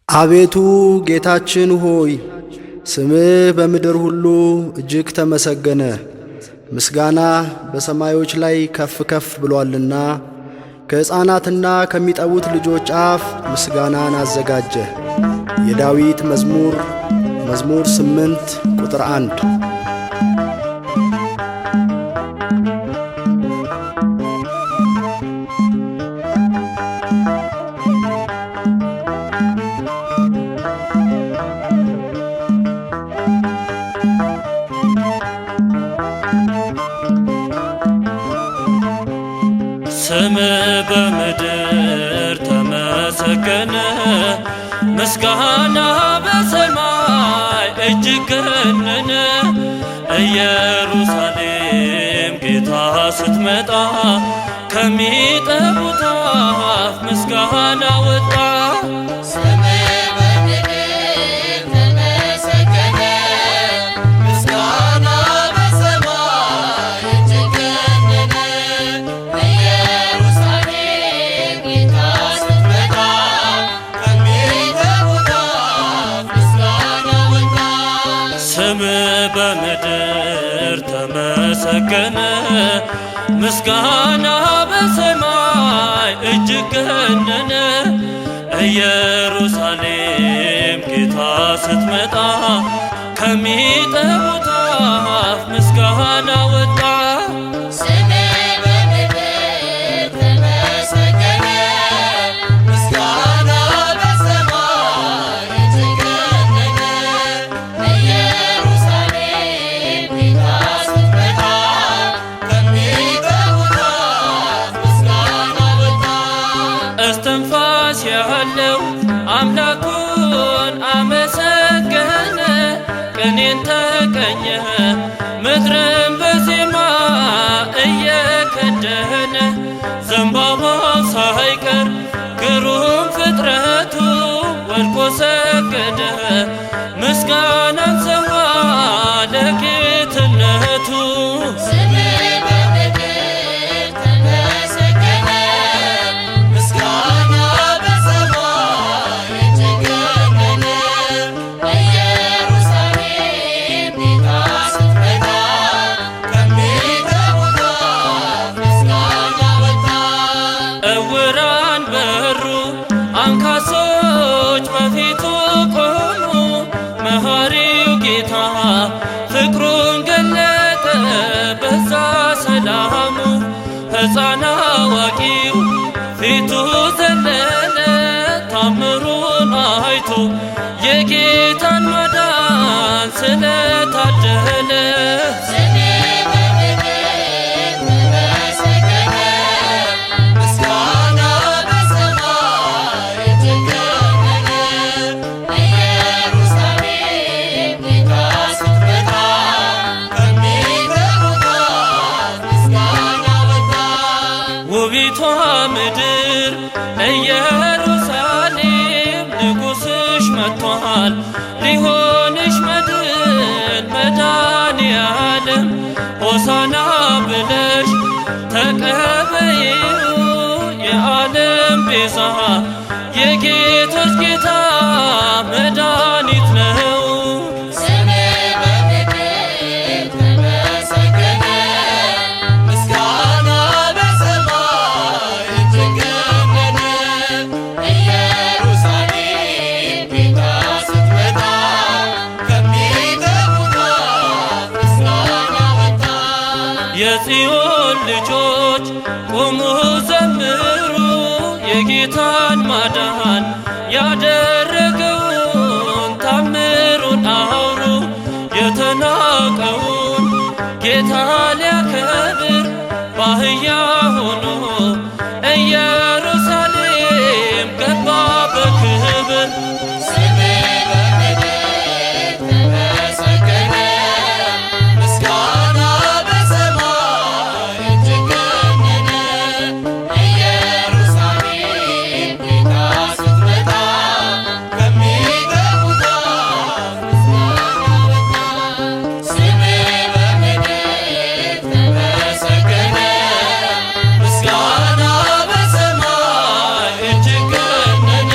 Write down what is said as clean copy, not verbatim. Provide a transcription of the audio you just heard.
አቤቱ ጌታችን ሆይ ስምህ በምድር ሁሉ እጅግ ተመሰገነ። ምስጋና በሰማዮች ላይ ከፍ ከፍ ብሏልና ከሕፃናትና ከሚጠቡት ልጆች አፍ ምስጋናን አዘጋጀ። የዳዊት መዝሙር 8 ቁጥር 1። ስም በምድር ተመሰገነ፣ ምስጋና በሰማይ እጅግ ገነነ። ኢየሩሳሌም ጌታ ስትመጣ ከሚጠቡት አፍ ምስጋና ወጣ። ስም በምድር ተመሰገነ፣ ምስጋና በሰማይ እጅግ ገነነ። ኢየሩሳሌም ጌታ ስትመጣ ከሚጠቡት አፍ ምስጋና ወጣ። እስትንፋስ ያለው አምላኩን አመሰገነ፣ ቅኔን ተቀኘ ምድርን በዜማ እየከደነ። ዘንባባው ሳይቀር ግሩም ፍጥረቱ ወድቆ ሰገደ፣ ምስጋናን ሰዋ ለጌትነቱ። እውራን በሩ፣ አንካሶች በፊቱ ቆሙ። መሐሪው ጌታ ፍቅሩን ገለጠ፣ በዛ ሰላሙ። ሕፃን አዋቂው ፊቱ ዘለለ፣ ታምሩን አይቶ የጌታን ማዳን ስለታደለ። ውቢቷ ምድር ኢየሩሳሌም ንጉሥሽ መጥቷል፣ ሊሆንሽ መድን መድኃኔዓለም። ሆሳና ብለሽ ተቀበይው፣ የዓለም ቤዛ የጌቶች ጌታ መድኃኒት ነው። የጽዮን ልጆች ቆሙ ዘምሩ፣ የጌታን ማዳን ያደረገውን ታምሩን አውሩ። የተናቀውን ጌታ ሊያከብር በአህያ ሆኖ ኢየሩሳሌም ገባ በክብር። ምስጋና በሰማይ እጅግ ገነነ።